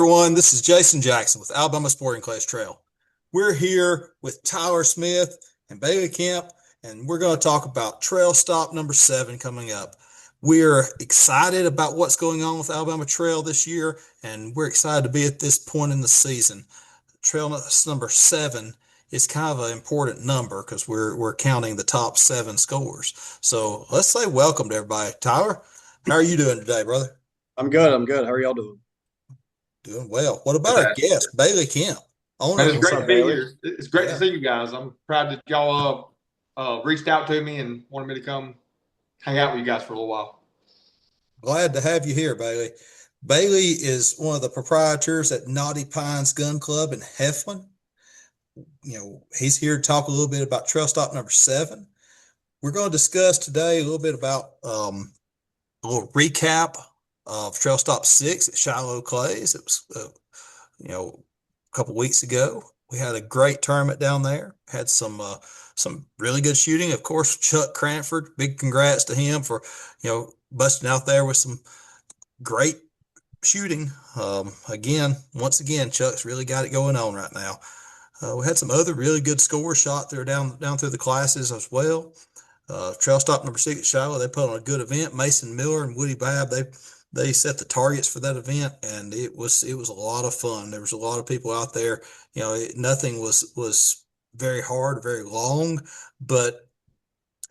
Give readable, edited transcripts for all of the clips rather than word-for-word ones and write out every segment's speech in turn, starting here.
everyone. This is Jason Jackson with Alabama Sporting Clays Trail. We're here with Tyler Smith and Bailey Kemp, and we're going to talk about trail stop number 7 coming up. We're excited about what's going on with Alabama Trail this year, and we're excited to be at this point in the season. Trail number 7 is kind of an important number because we're counting the top 7 scores. So let's say welcome to everybody. Tyler, how are you doing today, brother? I'm good. I'm good. How are y'all doing? Doing well. What about our Fantastic. guest, Bailey Kemp, owner Man, of it's What's great up, to be Bailey? here. It's great to Yeah, see you guys. I'm proud that y'all reached out to me and wanted me to come hang out with you guys for a little while. glad to have you here, Bailey. Bailey is one of the proprietors at Knotty Pines Gun Club in Hefflin. He's here to talk a little bit about trail stop number 7. We're going to discuss today a little bit about a little recap of trail stop 6 at Shiloh Clays. It was, a couple weeks ago. We had a great tournament down there. Had some really good shooting. Of course, Chuck Cranford, big congrats to him for busting out there with some great shooting. Once again, Chuck's really got it going on right now. We had some other really good scores shot there down through the classes as well. Trail stop number 6 at Shiloh, they put on a good event. Mason Miller and Woody Babb, they set the targets for that event, and it was a lot of fun. There was a lot of people out there. Nothing was very hard, very long, but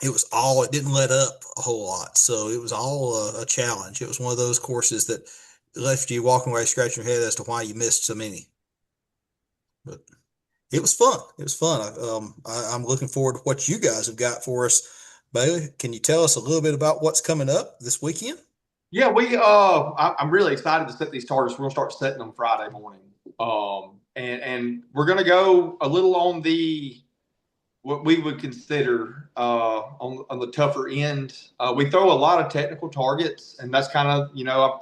it didn't let up a whole lot. So it was all a challenge. It was one of those courses that left you walking away scratching your head as to why you missed so many. But it was fun. It was fun. I'm looking forward to what you guys have got for us. Bailey, can you tell us a little bit about what's coming up this weekend? Yeah, I'm really excited to set these targets. We're gonna start setting them Friday morning. And we're gonna go a little on the what we would consider on the tougher end. We throw a lot of technical targets, and that's kind of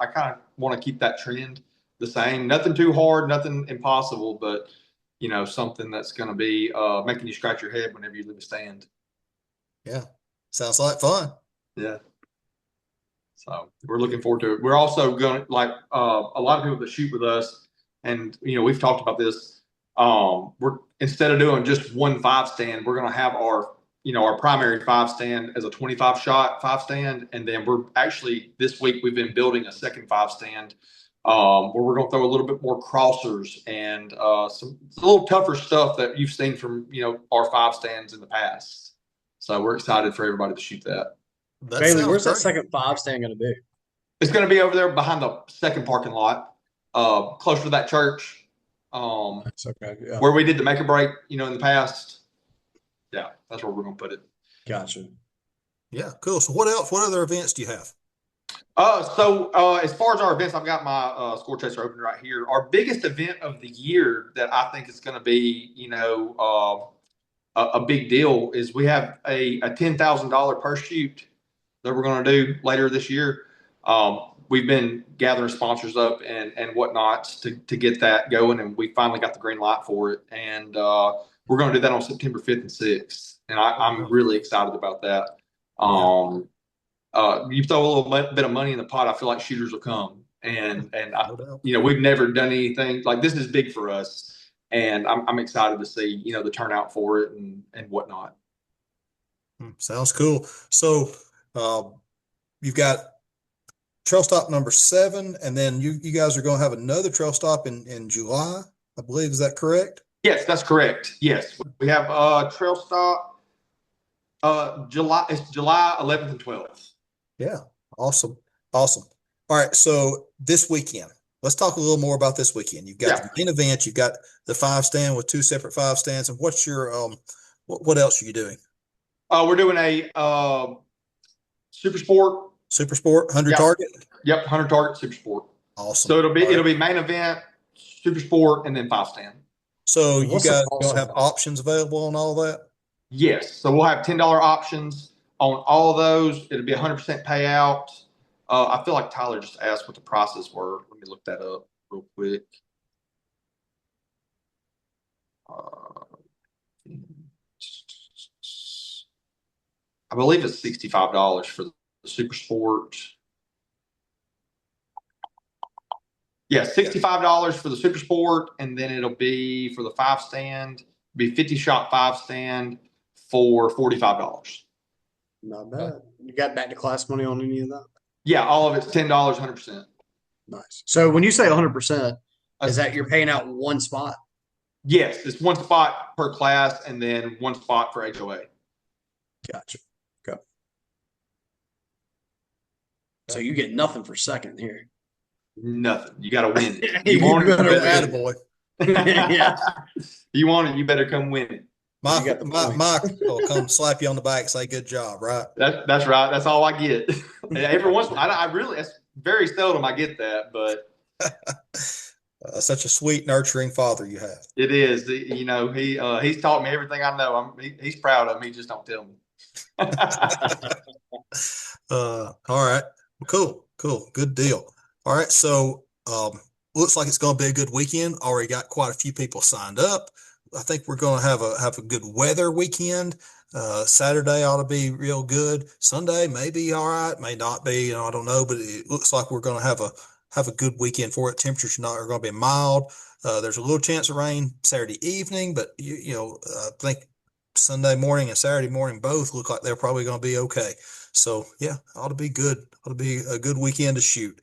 I kind of want to keep that trend the same. Nothing too hard, nothing impossible, but something that's going to be making you scratch your head whenever you leave a stand. Yeah, sounds like fun. Yeah. So we're looking forward to it. We're also going to like a lot of people that shoot with us, and we've talked about this. We're instead of doing just one 5 stand, we're going to have our primary 5 stand as a 25 shot 5 stand, and then we're actually this week we've been building a second 5 stand where we're going to throw a little bit more crossers and some a little tougher stuff that you've seen from our 5 stands in the past. So we're excited for everybody to shoot that. That Bailey, sounds where's that great. second five stand going to be? It's going to be over there behind the second parking lot, closer to that church, That's okay. Yeah. where we did the make or break, in the past. Yeah, that's where we're going to put it. Gotcha. Yeah, cool. So what else? What other events do you have? As far as our events, I've got my score chaser open right here. Our biggest event of the year that I think is going to be, a big deal is we have a $10,000 purse shoot that we're going to do later this year. We've been gathering sponsors up and whatnot to get that going, and we finally got the green light for it. And we're going to do that on September 5th and 6th, and I'm really excited about that. Yeah, You throw a little bit of money in the pot, I feel like shooters will come, no doubt. we've never done anything like this. Is big for us, and I'm excited to see the turnout for it and whatnot. Sounds cool. So uh, you've got trail stop number 7, and then you guys are going to have another trail stop in July, I believe. Is that correct? Yes, that's correct. Yes, we have trail stop July. It's July 11th and 12th. Yeah, awesome, awesome. All right, so this weekend, let's talk a little more about this weekend. You've got Yeah, the main event, you've got the 5 stand with 2 separate 5 stands, and what's your what else are you doing? we're doing a super sport. Super sport, 100 Yep, target. yep, 100 target super sport. Awesome. So it'll be All right. it'll be main event, super sport, and then 5 stand. So And you what's the guys are cost gonna of have that? options available on all that? Yes. So we'll have $10 options on all of those. It'll be 100% payout. I feel like Tyler just asked what the prices were. Let me look that up real quick. Uh, I believe it's $65 for the super sport. Yeah, $65 for the Super Sport, and then it'll be for the 5 stand, be 50 shot 5 stand for $45. Not bad. You got back to class money on any of that? Yeah, all of it's $10, 100%. Nice. So when you say 100%, is that you're paying out one spot? Yes, it's one spot per class, and then one spot for HOA. Gotcha. Okay. So you get nothing for second here. Nothing. You got to win it. You want it, better you win. Attaboy. Yeah. You want it, you better come win it. Mike will come slap you on the back, say good job, right? That's right. That's all I get. Every once, I really, it's very seldom I get that, but such a sweet, nurturing father you have. it is. You know, he's taught me everything I know. He's proud of me. He just don't tell me. All right. Cool. Good deal. All right. So, looks like it's going to be a good weekend. Already got quite a few people signed up. I think we're going to have a good weather weekend. Saturday ought to be real good. Sunday may be all right, may not be. I don't know, but it looks like we're going to have a good weekend for it. Temperatures are going to be mild. There's a little chance of rain Saturday evening, but I think Sunday morning and Saturday morning both look like they're probably going to be okay. So yeah, ought to be good. Ought to be a good weekend to shoot.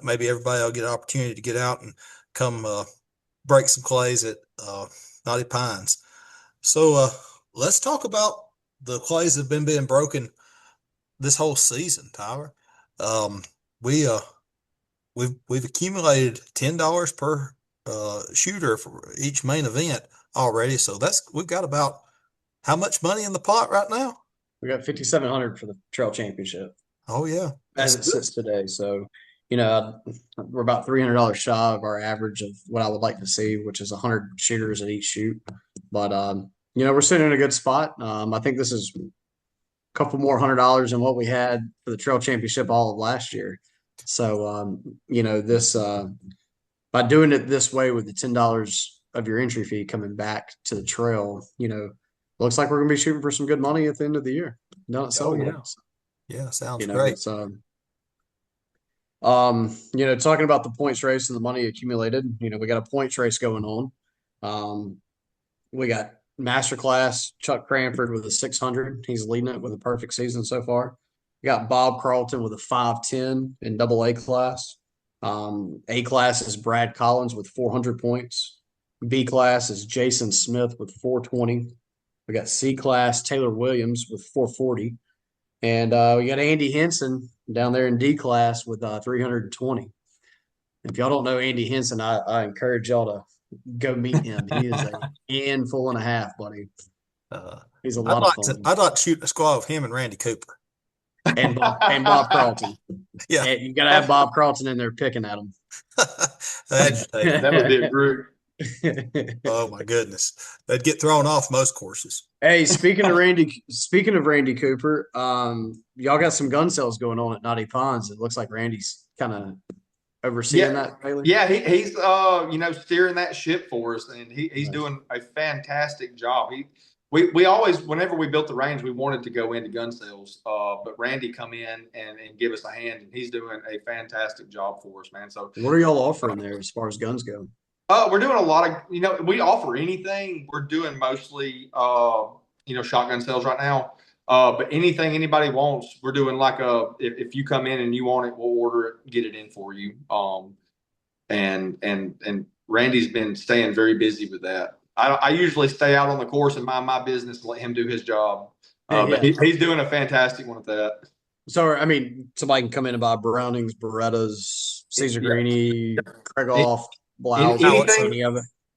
Maybe everybody will get an opportunity to get out and come break some clays at Knotty Pines. So let's talk about the clays that have been being broken this whole season, Tyler. We've accumulated $10 per shooter for each main event already. So we've got about how much money in the pot right now? We got 5,700 for the trail championship. Oh yeah, as it sits today. So, we're about $300 shy of our average of what I would like to see, which is 100 shooters at each shoot. But we're sitting in a good spot. I think this is a couple more $100 than what we had for the trail championship all of last year. So, this by doing it this way with the $10 of your entry fee coming back to the trail, looks like we're going to be shooting for some good money at the end of the year. No, so yeah, sounds great. It's, talking about the points race and the money accumulated, we got a points race going on. We got Masterclass, Chuck Cranford with a 600. He's leading it with a perfect season so far. We got Bob Carlton with a 510 in double A class. A class is Brad Collins with 400 points. B class is Jason Smith with 420. We got C class Taylor Williams with 440. And we got Andy Henson down there in D class with 320. If y'all don't know Andy Henson, I encourage y'all to go meet him. He is a handful and a half, buddy. He's a lot of fun. I'd like to shoot a squad of him and Randy Cooper. And Bob Carlton. Yeah. And you got to have Bob Carlton in there picking at him. That would be a group. Oh my goodness, they'd get thrown off most courses. Hey, speaking of Randy Cooper, y'all got some gun sales going on at Knotty Pines. It looks like Randy's kind of overseeing that. Bailey. Yeah, he's steering that ship for us, and he's doing a fantastic job. We always, whenever we built the range, we wanted to go into gun sales, but Randy come in and give us a hand, and he's doing a fantastic job for us, man. So what are y'all offering there as far as guns go? We're doing a lot of, we offer anything. We're doing mostly, shotgun sales right now. But anything anybody wants, we're doing like if you come in and you want it, we'll order it, get it in for you. And Randy's been staying very busy with that. I usually stay out on the course and mind my business and let him do his job. But he's doing a fantastic one at that. So, I mean, somebody can come in and buy Brownings, Berettas, Caesar Greeny, Krieghoff, Blouse,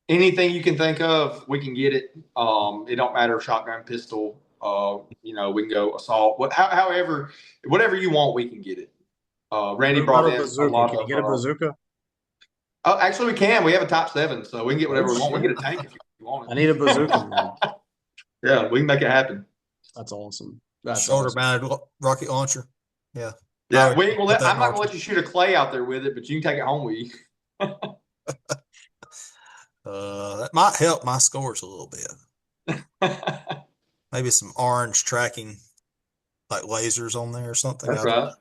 anything you can think of, we can get it. It don't matter, shotgun, pistol, we can go assault, however, whatever you want, we can get it. Randy brought in a lot Can you get a bazooka? Actually, we can. We have a Type 7, so we can get whatever we want. We can get a tank if you want it. I need a bazooka, man. Yeah, we can make it happen. That's awesome. Shoulder-mounted rocket launcher. Yeah. Yeah, I'm not going to let you shoot a clay out there with it, but you can take it home with you. That might help my scores a little bit. Maybe some orange tracking, like lasers on there or something. That's right.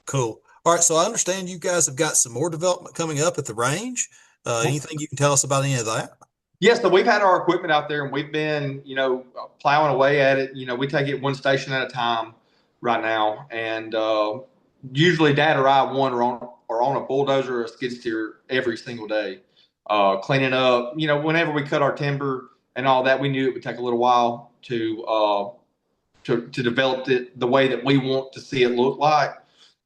Cool. All right, so I understand you guys have got some more development coming up at the range. Anything you can tell us about any of that? Yes, so we've had our equipment out there and we've been, plowing away at it. We take it one station at a time right now. And usually Dad or I, one, are on a bulldozer or a skid steer every single day, cleaning up. Whenever we cut our timber and all that, we knew it would take a little while to develop it the way that we want to see it look like.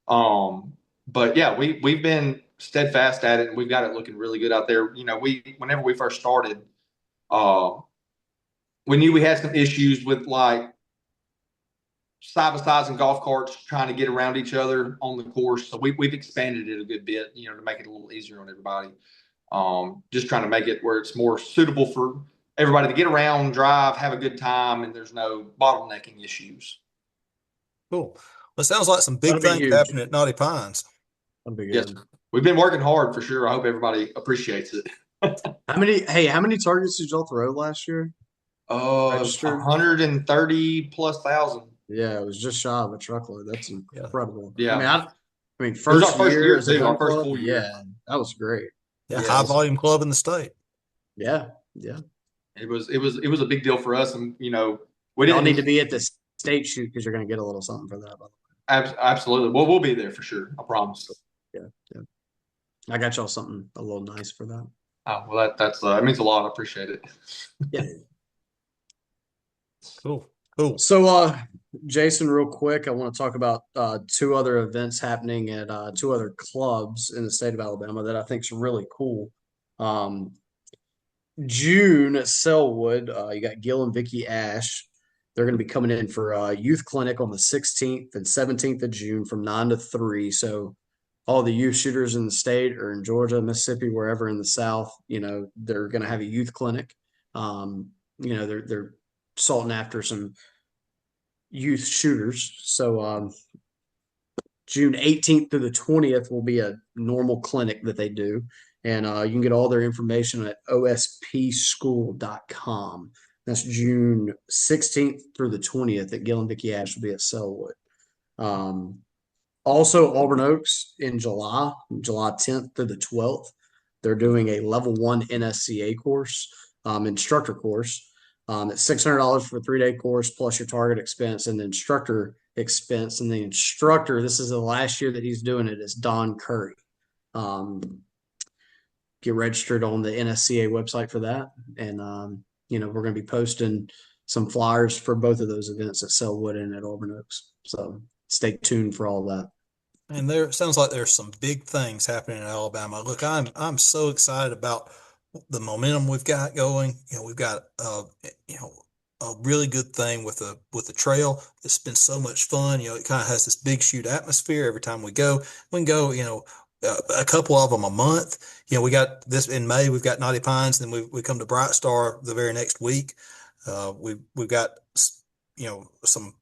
But yeah, we've been steadfast at it, and we've got it looking really good out there. Whenever we first started, uh, we knew we had some issues with like side by sides and golf carts trying to get around each other on the course. So we've expanded it a good bit, to make it a little easier on everybody. Just trying to make it where it's more suitable for everybody to get around, drive, have a good time, and there's no bottlenecking issues. Cool. Well, it sounds like some big That'll be things huge. happening at Knotty Pines. That'll be Yes, good. we've been working hard for sure. I hope everybody appreciates it. How many targets did y'all throw last year? Registered? 130 plus thousand. Yeah, it was just shy of a truckload. That's incredible. Yeah. I mean, It was our first first year year as a too, our gun first club, full year. yeah, that was great. Yeah, Yeah, high volume club in the state. Yeah. It was a big deal for us, and we Y'all didn't need to be at the state shoot because you're going to get a little something for that. absolutely. Well, we'll be there for sure. I promise. Yeah. I got y'all something a little nice for that. Oh, well, that means a lot. I appreciate it. Yeah. Cool. So, Jason, real quick, I want to talk about two other events happening at two other clubs in the state of Alabama that I think is really cool. June at Selwood, you got Gil and Vicky Ash. They're going to be coming in for a youth clinic on the 16th and 17th of June from 9 to 3. So all the youth shooters in the state or in Georgia, Mississippi, wherever in the South, they're going to have a youth clinic. They're salting after some youth shooters. So June 18th through the 20th will be a normal clinic that they do. And you can get all their information at ospschool.com. That's June 16th through the 20th at Gil and Vicky Ash will be at Selwood. Also, Auburn Oaks in July 10th through the 12th. They're doing a level 1 NSCA course, instructor course. It's $600 for a 3-day course plus your target expense and the instructor expense. And the instructor, this is the last year that he's doing it, is Don Curry. Get registered on the NSCA website for that. And, we're going to be posting some flyers for both of those events at Selwood and at Auburn Oaks. So stay tuned for all that. And there sounds like there's some big things happening in Alabama. Look, I'm so excited about the momentum we've got going. We've got a really good thing with the trail. It's been so much fun. It kind of has this big shoot atmosphere every time we go. We can go, a couple of them a month. We got this in May. We've got Knotty Pines, and we come to Bright Star the very next week. We've got some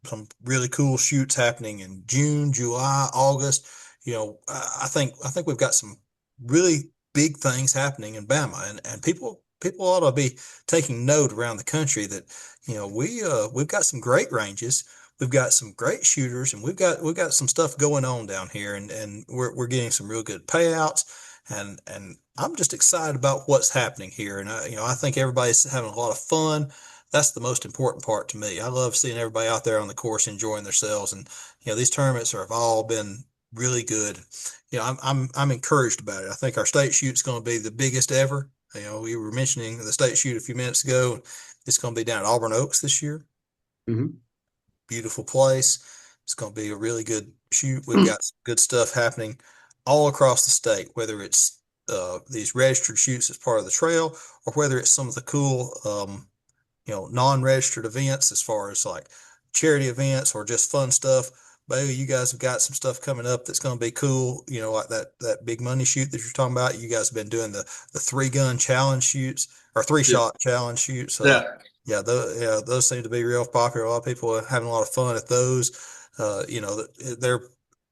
really cool shoots happening in June, July, August. I think we've got some really big things happening in Bama, and people ought to be taking note around the country that we've got some great ranges. We've got some great shooters, and we've got some stuff going on down here, and we're getting some real good payouts, and I'm just excited about what's happening here, and I think everybody's having a lot of fun. That's the most important part to me. I love seeing everybody out there on the course enjoying themselves, and these tournaments have all been really good. I'm encouraged about it. I think our state shoot's going to be the biggest ever. We were mentioning the state shoot a few minutes ago. It's going to be down at Auburn Oaks this year. Mm-hmm. Beautiful place. It's going to be a really good shoot. We've got some good stuff happening all across the state, whether it's these registered shoots as part of the trail, or whether it's some of the cool, non-registered events as far as like charity events or just fun stuff. Bailey, you guys have got some stuff coming up that's going to be cool. Like that big money shoot that you're talking about. You guys have been doing the 3-gun challenge shoots or 3-shot challenge shoots. Those seem to be real popular. A lot of people are having a lot of fun at those. There are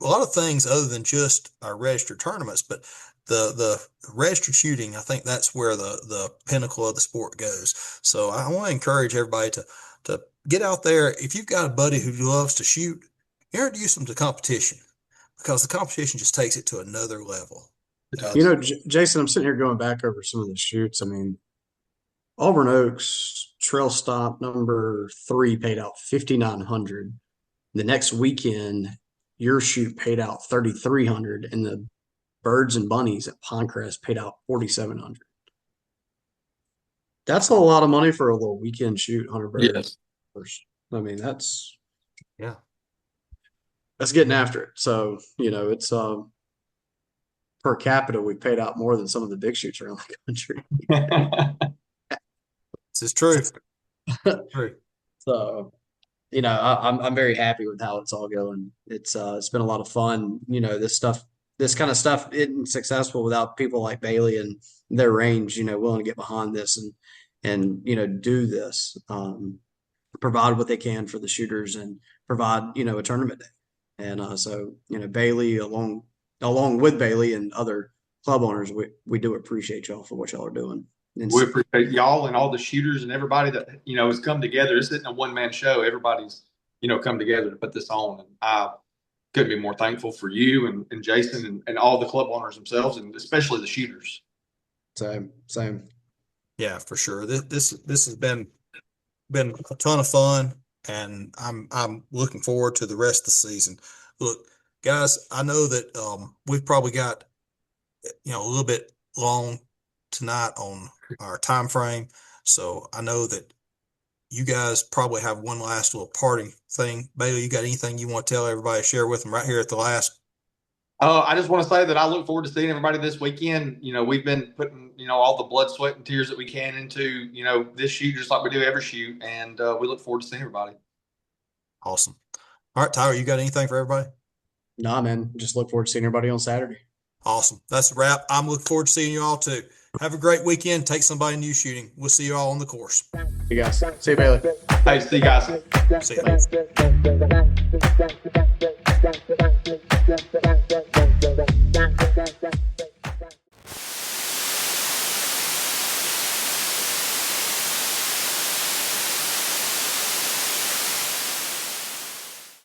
a lot of things other than just our registered tournaments, but the registered shooting, I think that's where the pinnacle of the sport goes. So I want to encourage everybody to get out there. If you've got a buddy who loves to shoot, introduce them to competition. because the competition just takes it to another level. You know, Jason, I'm sitting here going back over some of the shoots. I mean, Auburn Oaks Trail Stop number 3 paid out 5,900. The next weekend, your shoot paid out 3,300, and the Birds and Bunnies at Pinecrest paid out 4,700. That's a lot of money for a little weekend shoot, 100 birds. Yes. I mean, that's Yeah. getting after it. So, you know, it's per capita, we paid out more than some of the big shoots around the country. This is true. True. So, you know, I'm very happy with how it's all going. It's been a lot of fun. You know, this kind of stuff isn't successful without people like Bailey and their range, you know, willing to get behind this and you know, do this, provide what they can for the shooters and provide, you know, a tournament day. And so, you know, Bailey along with Bailey and other club owners, we do appreciate y'all for what y'all are doing. And we appreciate y'all and all the shooters and everybody that, you know, has come together. It's not a one-man show. Everybody's, you know, come together to put this on. And I couldn't be more thankful for you and Jason and all the club owners themselves, and especially the shooters. Same. Yeah, for sure. This has been a ton of fun, and I'm looking forward to the rest of the season. Look, guys, I know that we've probably got, you know, a little bit long tonight on our time frame, so I know that you guys probably have one last little parting thing. Bailey, you got anything you want to tell everybody, share with them right here at the last? I just want to say that I look forward to seeing everybody this weekend. You know, we've been putting, you know, all the blood, sweat, and tears that we can into, you know, this shoot, just like we do every shoot. And we look forward to seeing everybody. Awesome. All right, Tyler, you got anything for everybody? Nah, man, just look forward to seeing everybody on Saturday. Awesome. That's a wrap. I'm looking forward to seeing you all too. Have a great weekend. Take somebody new shooting. We'll see you all on the course. You guys. See you, Bailey. Hey, see you guys. See you.